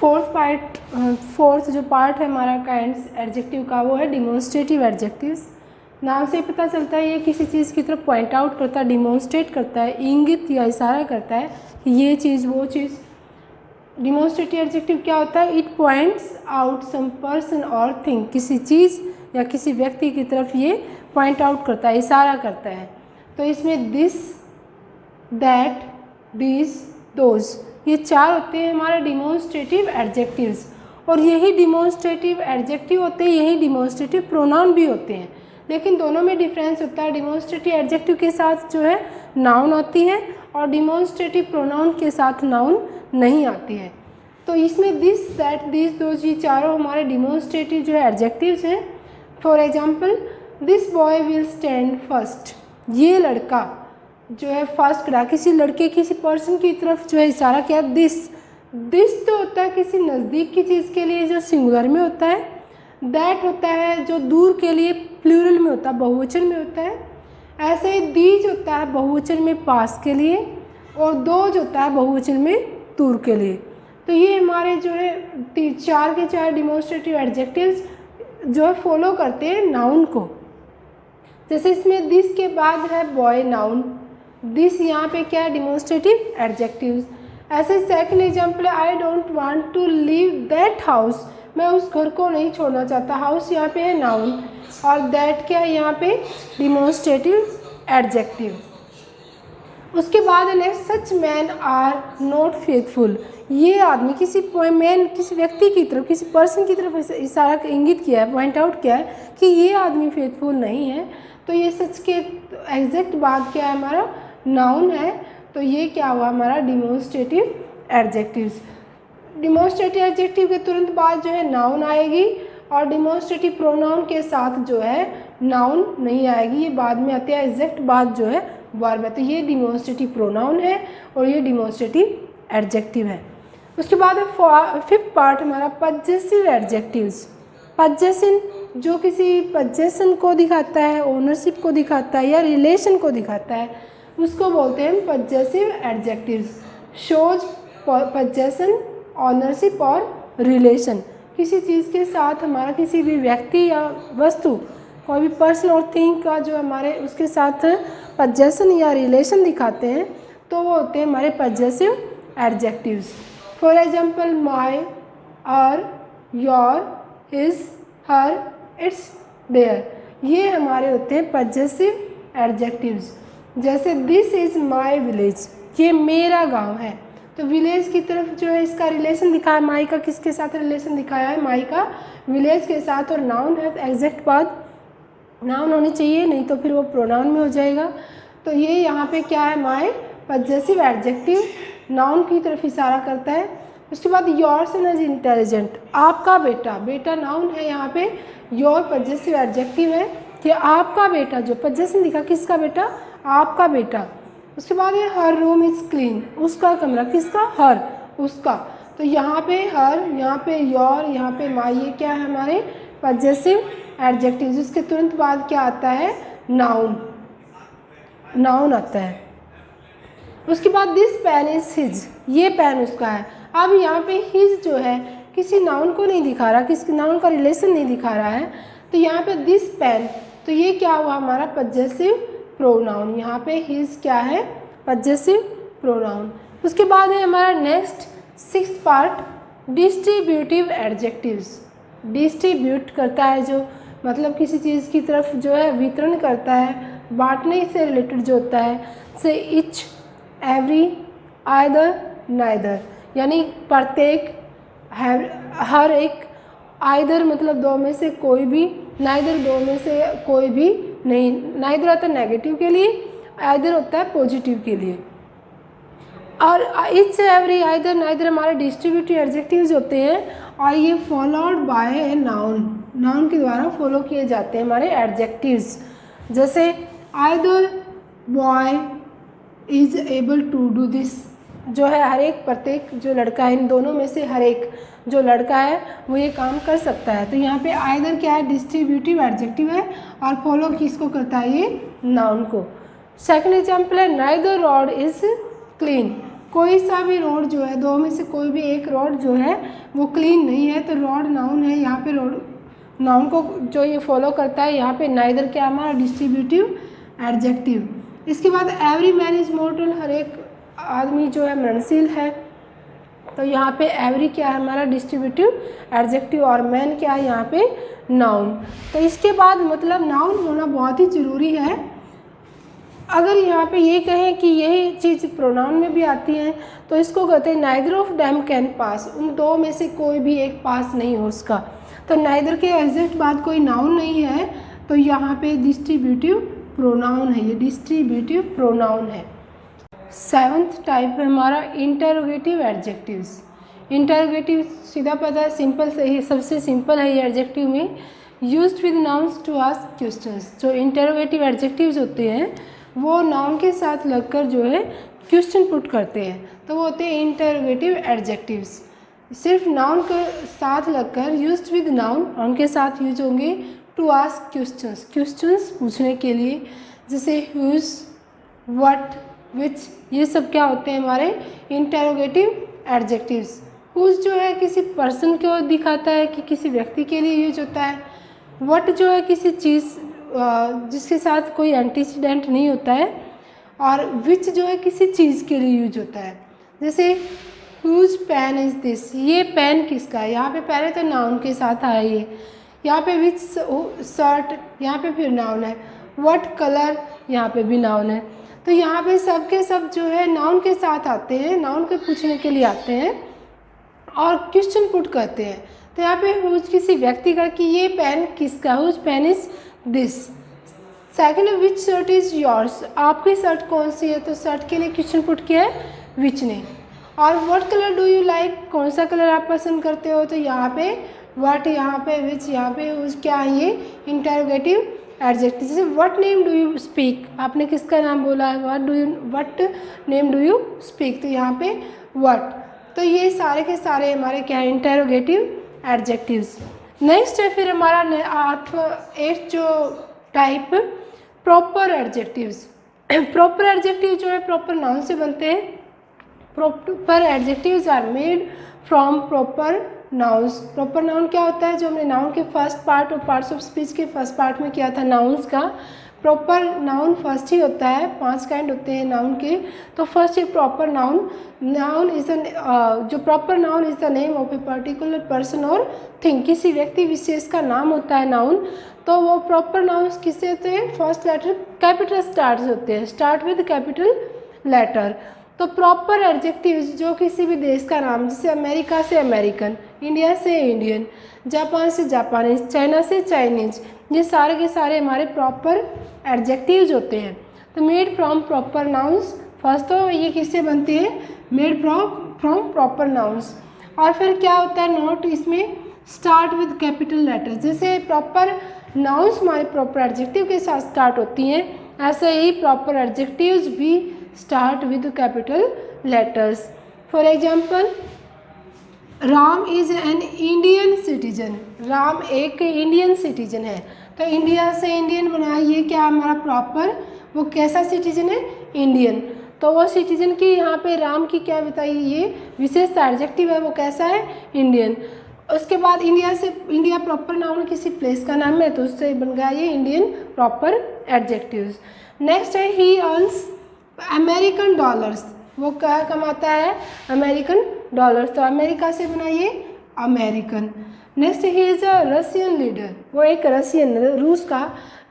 Fourth जो part है हमारा काइंड्स एडजेक्टिव का वो है डिमॉन्स्ट्रेटिव एडजेक्टिव्स। नाम से पता चलता है ये किसी चीज़ की तरफ पॉइंट आउट करता है, डिमॉन्स्ट्रेट करता है, इंगित या इशारा करता है कि ये चीज़ वो चीज़। डिमॉन्स्ट्रेटिव एडजेक्टिव क्या होता है? It points out some person और थिंग, किसी चीज़ या किसी व्यक्ति की तरफ ये पॉइंट आउट करता है, इशारा करता है। तो इसमें दिस, दैट, दिस, दोज, ये 4 होते हैं हमारे डिमॉन्स्ट्रेटिव एडजेक्टिव्स। और यही डिमॉन्स्ट्रेटिव एडजेक्टिव होते हैं, यही डिमॉन्स्ट्रेटिव प्रोनाउन भी होते हैं। लेकिन दोनों में डिफरेंस होता है। डिमॉन्स्ट्रेटिव एडजेक्टिव के साथ जो है नाउन आती है और डिमॉन्स्ट्रेटिव प्रोनाउन के साथ नाउन नहीं आती है। तो इसमें दिस, दैट, दिस, दोज, ये चारों हमारे डिमॉन्स्ट्रेटिव जो है एडजेक्टिव्स हैं। For example, this boy will stand first, ये लड़का जो है फर्स्ट खड़ा, किसी लड़के किसी पर्सन की तरफ जो है इशारा किया। दिस तो होता है किसी नज़दीक की चीज़ के लिए जो सिंगुलर में होता है। दैट होता है जो दूर के लिए प्लूरल में होता है, बहुवचन में होता है। ऐसे ही दीज होता है बहुवचन में पास के लिए, और दोज होता है बहुवचन में दूर के लिए। तो ये हमारे जो है 4 के 4 डिमॉन्स्ट्रेटिव एडजेक्टिव्स जो है फॉलो करते हैं नाउन को। जैसे इसमें दिस के बाद है बॉय, नाउन। दिस यहाँ पे क्या है? Demonstrative adjectives. ऐसे second example, I don't want to leave that house, मैं उस घर को नहीं छोड़ना चाहता। हाउस यहाँ पे है नाउन, और दैट क्या है यहाँ पे? Demonstrative adjective. उसके बाद है next, such man are not faithful, ये आदमी किसी मैन, किसी व्यक्ति की तरफ, किसी पर्सन की तरफ इशारा इंगित किया है, पॉइंट आउट किया है कि ये आदमी फेथफुल नहीं है। तो ये सच के एग्जैक्ट बाद क्या है? हमारा नाउन है। तो ये क्या हुआ? हमारा डिमॉन्स्ट्रेटिव एडजेक्टिव्स। डिमॉन्स्ट्रेटिव एडजेक्टिव के तुरंत बाद जो है नाउन आएगी, और डिमॉन्स्ट्रेटिव प्रोनाउन के साथ जो है नाउन नहीं आएगी, ये बाद में आते हैं। एग्जैक्ट बाद जो है वर्ब है। तो ये डिमॉन्स्ट्रेटिव प्रोनाउन है और ये डिमॉन्स्ट्रेटिव एडजेक्टिव है। उसके बाद फिफ्थ पार्ट हमारा पजेसिव एडजेक्टिव्स। पजेशन जो किसी पजेशन को दिखाता है, ओनरशिप को दिखाता है या रिलेशन को दिखाता है, उसको बोलते हैं possessive adjectives. Shows possession, ownership और रिलेशन। किसी चीज़ के साथ हमारा किसी भी व्यक्ति या वस्तु, कोई भी पर्सन और थिंग का जो हमारे उसके साथ पजेशन या रिलेशन दिखाते हैं, तो वो होते हैं हमारे possessive adjectives. For example, my, our, your, his, her, its, their, ये हमारे होते हैं पजेसिव एडजेक्टिव्स। जैसे दिस इज़ माई विलेज, ये मेरा गांव है। तो विलेज की तरफ जो है इसका रिलेशन दिखाया, माई का किसके साथ रिलेशन दिखाया है? माई का विलेज के साथ। और नाउन है, एग्जैक्ट बाद नाउन होनी चाहिए, नहीं तो फिर वो प्रोनाउन में हो जाएगा। तो ये यहाँ पे क्या है? माई पजेसिव एडजेक्टिव नाउन की तरफ इशारा करता है। उसके बाद योर सन इज इंटेलिजेंट, आपका बेटा, बेटा नाउन है यहाँ पे। योर पजेसिव एडजेक्टिव है कि आपका बेटा, जो पजेशन दिखा, किसका बेटा? आपका बेटा। उसके बाद है हर रूम इज़ क्लीन, उसका कमरा, किसका? हर, उसका। तो यहाँ पे हर, यहाँ पे योर, यहाँ पे माई, ये क्या है? हमारे पजेसिव एडजेक्टिव। जिसके तुरंत बाद क्या आता है? नाउन, नाउन आता है। उसके बाद दिस पेन इज हिज, ये पेन उसका है। अब यहाँ पे हिज जो है किसी नाउन को नहीं दिखा रहा, किसी नाउन का रिलेशन नहीं दिखा रहा है। तो यहाँ पे दिस पेन, तो ये क्या हुआ? हमारा पजेसिव प्रोनाउन। यहाँ पे हिज क्या है? Possessive pronoun. उसके बाद है हमारा next 6th part, distributive adjectives. Distribute करता है जो, मतलब किसी चीज़ की तरफ जो है वितरण करता है, बांटने से रिलेटेड जो होता है। से इच, एवरी, आइदर, नाइदर, यानी प्रत्येक, हर एक, आइदर मतलब दो में से कोई भी, नाइदर दो में से कोई भी नहीं। नाइदर होता है नेगेटिव के लिए, आइदर होता है पॉजिटिव के लिए। और इच, एवरी, आइदर, नाइदर हमारे डिस्ट्रीब्यूटिव एडजेक्टिव्स होते हैं, और ये followed by a noun, noun के द्वारा फॉलो किए जाते हैं हमारे एडजेक्टिव्स। जैसे either boy is able to do this, जो है हर एक, प्रत्येक जो लड़का है, इन दोनों में से हर एक जो लड़का है वो ये काम कर सकता है। तो यहाँ पे आइदर क्या है? डिस्ट्रीब्यूटिव एडजेक्टिव है, और फॉलो किसको करता है? ये नाउन को। सेकंड एग्जाम्पल है नाइदर रॉड इज क्लीन, कोई सा भी रोड जो है, दो में से कोई भी एक रोड जो है वो क्लीन नहीं है, तो रोड नाउन है। यहाँ पे रोड नाउन को जो ये फॉलो करता है, यहाँ पे नाइदर क्या हमारा डिस्ट्रीब्यूटिव एडजेक्टिव। इसके बाद एवरी मैन इज मॉर्टल, हर एक आदमी जो है मरणशील है, तो यहाँ पे एवरी क्या है हमारा डिस्ट्रीब्यूटिव एडजेक्टिव, और मैन क्या है यहाँ पे नाउन। तो इसके बाद मतलब नाउन होना बहुत ही ज़रूरी है। अगर यहाँ पे ये कहें कि यही चीज़ प्रोनाउन में भी आती है, तो इसको कहते हैं neither of them can pass, उन दो में से कोई भी एक पास नहीं हो उसका। तो नाइदर के एग्जैक्ट बाद कोई नाउन नहीं है, तो यहाँ पे डिस्ट्रीब्यूटिव प्रोनाउन है, ये डिस्ट्रीब्यूटिव प्रोनाउन है। सेवन्थ टाइप है हमारा इंटरोगेटिव एडजेक्टिव्स। इंटरोगेटिव सीधा पता है, सिंपल से ही सबसे सिंपल है ये एडजेक्टिव में, used with nouns to ask questions. जो इंटरोगेटिव एडजेक्टिव्स होते हैं वो नाउन के साथ लगकर जो है क्वेश्चन पुट करते हैं, तो वो होते हैं इंटरोगेटिव एडजेक्टिव्स। सिर्फ नाउन के साथ लगकर, यूज्ड विद नाउन के साथ यूज होंगे टू आस्क क्वेश्चंस, क्वेश्चंस पूछने के लिए, जैसे हुज, व्हाट, विच, ये सब क्या होते हैं हमारे इंटरोगेटिव एडजेक्टिव्स। हुज जो है किसी पर्सन को दिखाता है कि किसी व्यक्ति के लिए यूज होता है। व्हाट जो है किसी चीज़ जिसके साथ कोई एंटीसीडेंट नहीं होता है, और विच जो है किसी चीज़ के लिए यूज होता है। जैसे हुज पेन इज़ दिस, ये पेन किसका है, यहाँ पे पहले तो नाउन के साथ आया ये, यहाँ पे विच शर्ट, यहाँ पे फिर नाउन है। व्हाट कलर, यहाँ पे भी नाउन है। तो यहाँ पे सब के सब जो है नाउन के साथ आते हैं, नाउन के पूछने के लिए आते हैं और क्वेश्चन पुट करते हैं। तो यहाँ पे हुज किसी व्यक्ति का कि ये पेन किसका, whose pen is this. Second, which shirt is yours, आपकी शर्ट कौन सी है, तो शर्ट के लिए क्वेश्चन पुट किया है विच ने। और what colour do you like, कौन सा कलर आप पसंद करते हो, तो यहाँ पे व्हाट, यहाँ पे विच, यहाँ पे हुज, क्या है ये इंटरोगेटिव एडजेक्टिव। जैसे what name do you speak, आपने किसका नाम बोला है, what name do you speak, तो यहाँ पे व्हाट। तो ये सारे के सारे हमारे क्या है इंटरोगेटिव एडजेक्टिव्स। नेक्स्ट है फिर हमारा 8th जो type proper adjectives. Proper adjective जो है प्रॉपर नाउन से बनते हैं। Proper adjectives are made from proper nouns. Proper noun क्या होता है, जो हमने नाउन के फर्स्ट पार्ट और पार्ट्स ऑफ स्पीच के फर्स्ट पार्ट में किया था नाउन्स का। प्रॉपर नाउन फर्स्ट ही होता है, 5 काइंड होते हैं नाउन के। तो फर्स्ट है प्रॉपर नाउन। नाउन इज जो proper noun is the name of a particular person और थिंग, किसी व्यक्ति विशेष का नाम होता है नाउन। तो वो प्रॉपर नाउन्स किससे होते हैं, फर्स्ट लेटर कैपिटल स्टार्ट होते हैं, स्टार्ट विद कैपिटल लेटर। तो प्रॉपर एडजेक्टिव्स जो किसी भी देश का नाम, जैसे अमेरिका से अमेरिकन, इंडिया से इंडियन, जापान से जापानीज, चाइना से चाइनीज, ये सारे के सारे हमारे प्रॉपर एडजेक्टिव्स होते हैं। तो made from proper nouns, first तो ये किससे बनते हैं, मेड फ्रॉम प्रॉपर नाउन्स। और फिर क्या होता है नोट, इसमें स्टार्ट विद कैपिटल लेटर। जैसे प्रॉपर नाउन्स हमारे प्रॉपर एडजेक्टिव के साथ स्टार्ट होती हैं, ऐसे ही प्रॉपर एडजेक्टिव्स भी start with capital letters. For example, Ram is an Indian citizen, Ram एक इंडियन सिटीजन है। तो इंडिया से इंडियन बना, ये क्या हमारा प्रॉपर, वो कैसा सिटीजन है, इंडियन। तो वो सिटीजन की यहाँ पे राम की क्या बताई, ये विशेष एडजेक्टिव है, वो कैसा है, इंडियन। उसके बाद इंडिया से, इंडिया प्रॉपर नाउन किसी प्लेस का नाम है, तो उससे बन गया ये इंडियन प्रॉपर एडजेक्टिव्स। नेक्स्ट है ही अर्न्स अमेरिकन डॉलर्स, वो क्या कमाता है, अमेरिकन डॉलर्स। तो अमेरिका से बना ये American. Next he is a Russian leader, वो एक रशियन, रूस का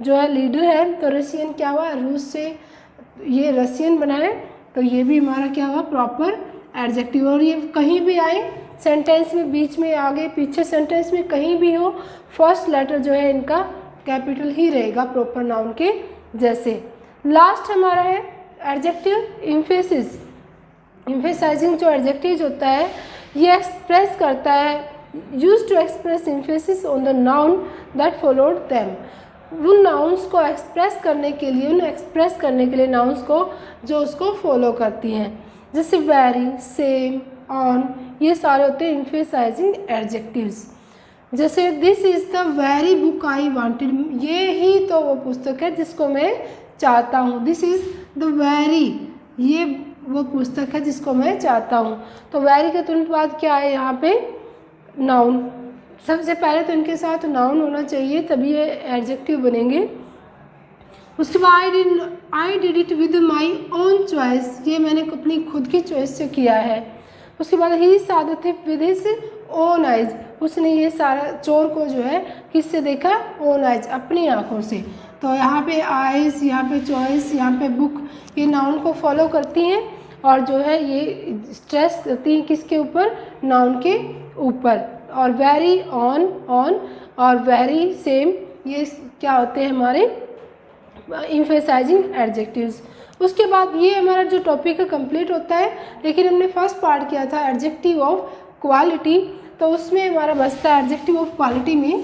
जो है लीडर है। तो रशियन क्या हुआ, रूस से ये रशियन बना है, तो ये भी हमारा क्या हुआ, प्रॉपर एडजेक्टिव। और ये कहीं भी आए सेंटेंस में, बीच में, आगे पीछे सेंटेंस में कहीं भी हो, फर्स्ट लेटर जो है इनका कैपिटल ही रहेगा प्रॉपर नाउन के जैसे। लास्ट हमारा है एडजेक्टिव इम्फेसिस। इम्फेसाइजिंग जो एडजेक्टिव होता है, ये एक्सप्रेस करता है, use to express emphasis on the noun that followed them. उन नाउन्स को एक्सप्रेस करने के लिए, नाउन्स को जो उसको फॉलो करती हैं, जैसे वेरी, सेम, ऑन, ये सारे होते हैं इम्फेसाइजिंग एडजेक्टिव्स। जैसे this is the very book I wanted, ये ही तो वो पुस्तक है जिसको मैं चाहता हूँ। दिस इज़ द वेरी, ये वो पुस्तक है जिसको मैं चाहता हूँ। तो वेरी के तुरंत बाद क्या है यहाँ पे, नाउन। सबसे पहले तो इनके साथ नाउन होना चाहिए, तभी ये एडजेक्टिव बनेंगे। उसके बाद I did it with my own choice, ये मैंने अपनी खुद की चॉइस से किया है। उसके बाद ही saw the thief with his own eyes, उसने ये सारा चोर को जो है किससे देखा, ओन आइज, अपनी आँखों से। तो यहाँ पे आइज, यहाँ पे चॉइस, यहाँ पे बुक, ये नाउन को फॉलो करती हैं और जो है ये स्ट्रेस करती हैं किसके ऊपर, नाउन के ऊपर। और वेरी, ऑन, ऑन और वेरी, सेम, ये क्या होते हैं हमारे एम्फेसाइजिंग एडजेक्टिव्स। उसके बाद ये हमारा जो टॉपिक है कंप्लीट होता है। लेकिन हमने फर्स्ट पार्ट किया था एडजेक्टिव ऑफ क्वालिटी, तो उसमें हमारा बचता है एडजेक्टिव ऑफ क्वालिटी में,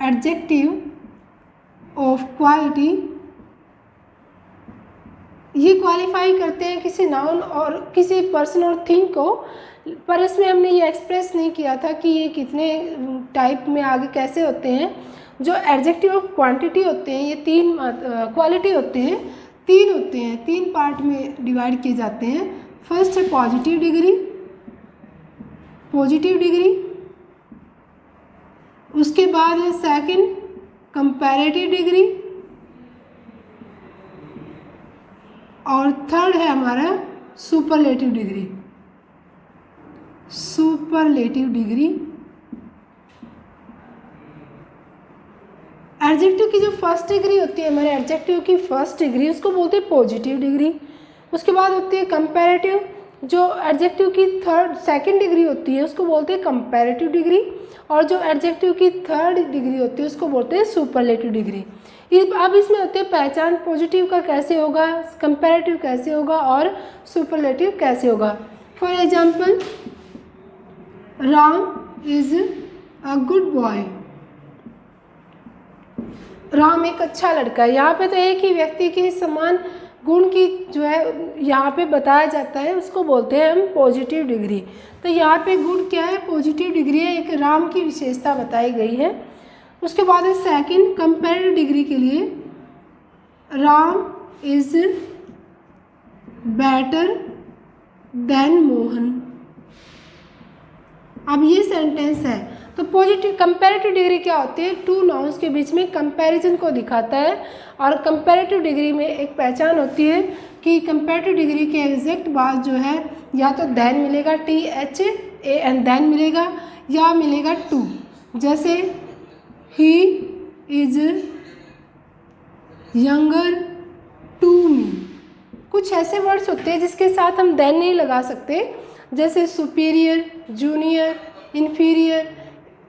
एडजेक्टिव ऑफ क्वालिटी ये क्वालिफाई करते हैं किसी नाउन और किसी पर्सन और थिंग को, पर इसमें हमने ये एक्सप्रेस नहीं किया था कि ये कितने टाइप में आगे कैसे होते हैं। जो एडजेक्टिव ऑफ क्वांटिटी होते हैं, ये तीन क्वालिटी होते हैं, तीन होते हैं, तीन पार्ट में डिवाइड किए जाते हैं। फर्स्ट है पॉजिटिव डिग्री, पॉजिटिव डिग्री। उसके बाद है सेकंड कंपैरेटिव डिग्री, और थर्ड है हमारा superlative degree, superlative degree. Adjective की जो फर्स्ट डिग्री होती है, हमारे एडजेक्टिव की फर्स्ट डिग्री, उसको बोलते हैं पॉजिटिव डिग्री। उसके बाद होती है कंपैरेटिव, जो एडजेक्टिव की सेकंड डिग्री होती है उसको बोलते हैं कंपैरेटिव डिग्री, और जो एडजेक्टिव की थर्ड डिग्री होती है उसको बोलते हैं सुपरलेटिव डिग्री। अब इसमें होते हैं पहचान, पॉजिटिव का कैसे होगा, कंपैरेटिव कैसे होगा और सुपरलेटिव कैसे होगा। For example, Ram is a good boy, Ram एक अच्छा लड़का है। यहाँ पे तो एक ही व्यक्ति के समान गुण की जो है यहाँ पे बताया जाता है, उसको बोलते हैं हम पॉजिटिव डिग्री। तो यहाँ पे गुण क्या है, पॉजिटिव डिग्री है, एक राम की विशेषता बताई गई है। उसके बाद है सेकंड कंपैरेटिव डिग्री के लिए, Ram is better than Mohan. अब ये सेंटेंस है, तो पॉजिटिव कंपैरेटिव डिग्री क्या होती है, टू नाउन्स के बीच में कंपैरिजन को दिखाता है। और कंपैरेटिव डिग्री में एक पहचान होती है कि कंपैरेटिव डिग्री के एग्जैक्ट बाद जो है या तो देन मिलेगा, THAN देन मिलेगा, या मिलेगा टू। जैसे he is younger to me, कुछ ऐसे वर्ड्स होते हैं जिसके साथ हम देन नहीं लगा सकते, जैसे सुपीरियर, जूनियर, इन्फीरियर।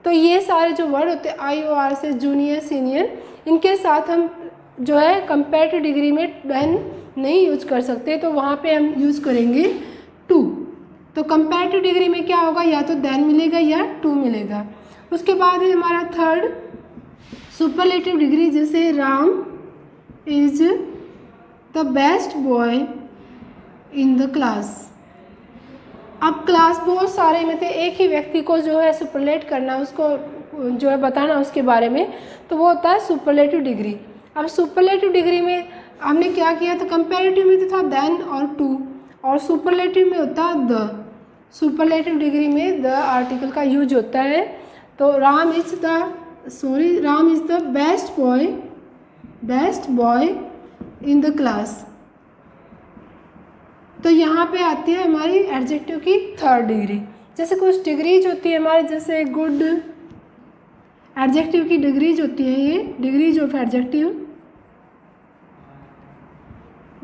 तो ये सारे जो वर्ड होते हैं IOR से, जूनियर, सीनियर, इनके साथ हम जो है कंपैरेटिव डिग्री में देन नहीं यूज कर सकते, तो वहाँ पे हम यूज़ करेंगे टू। तो कंपैरेटिव डिग्री में क्या होगा, या तो देन मिलेगा या टू मिलेगा। उसके बाद है हमारा थर्ड सुपरलेटिव डिग्री, जैसे Ram is the best boy in the class. अब क्लास बहुत सारे में थे, एक ही व्यक्ति को जो है सुपरलेट करना, उसको जो है बताना उसके बारे में, तो वो होता है सुपरलेटिव डिग्री। अब सुपरलेटिव डिग्री में हमने क्या किया था, कंपैरेटिव में तो था देन और टू, और सुपरलेटिव में होता है द। सुपरलेटिव डिग्री में द आर्टिकल का यूज होता है। तो Ram is the best boy in the class. तो यहाँ पे आती है हमारी एडजेक्टिव की थर्ड डिग्री। जैसे कुछ डिग्रीज होती है हमारे, जैसे गुड, एडजेक्टिव की डिग्रीज होती है, ये डिग्रीज ऑफ एडजेक्टिव,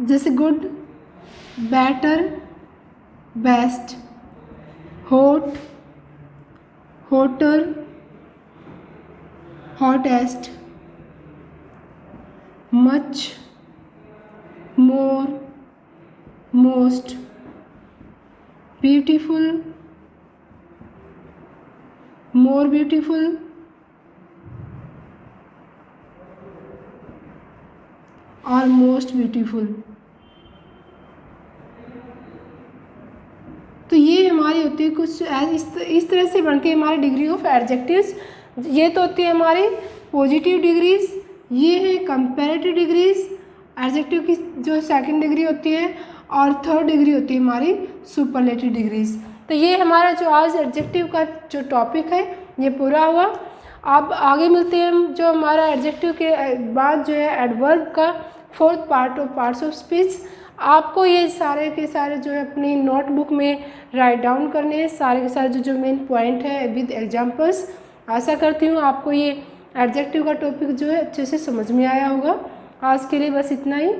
जैसे good, better, best, hot, hotter, hottest, much, more, most, beautiful, more beautiful, और मोस्ट ब्यूटीफुल। तो ये हमारी होती है कुछ इस तरह से बनती है हमारी डिग्री ऑफ एडजेक्टिव्स। ये तो होती है हमारी पॉजिटिव डिग्रीज, ये है कंपैरेटिव डिग्रीज, एडजेक्टिव की जो सेकंड डिग्री होती है। और थर्ड डिग्री होती है हमारी सुपरलेटिव डिग्रीज। तो ये हमारा जो आज एडजेक्टिव का जो टॉपिक है ये पूरा हुआ। अब आगे मिलते हैं जो हमारा एडजेक्टिव के बाद जो है एडवर्ब का fourth part of parts of speech. आपको ये सारे के सारे जो है अपनी नोटबुक में राइट डाउन करने हैं, सारे के सारे जो मेन पॉइंट है विद एग्जांपल्स। आशा करती हूँ आपको ये एडजेक्टिव का टॉपिक जो है अच्छे से समझ में आया होगा। आज के लिए बस इतना ही।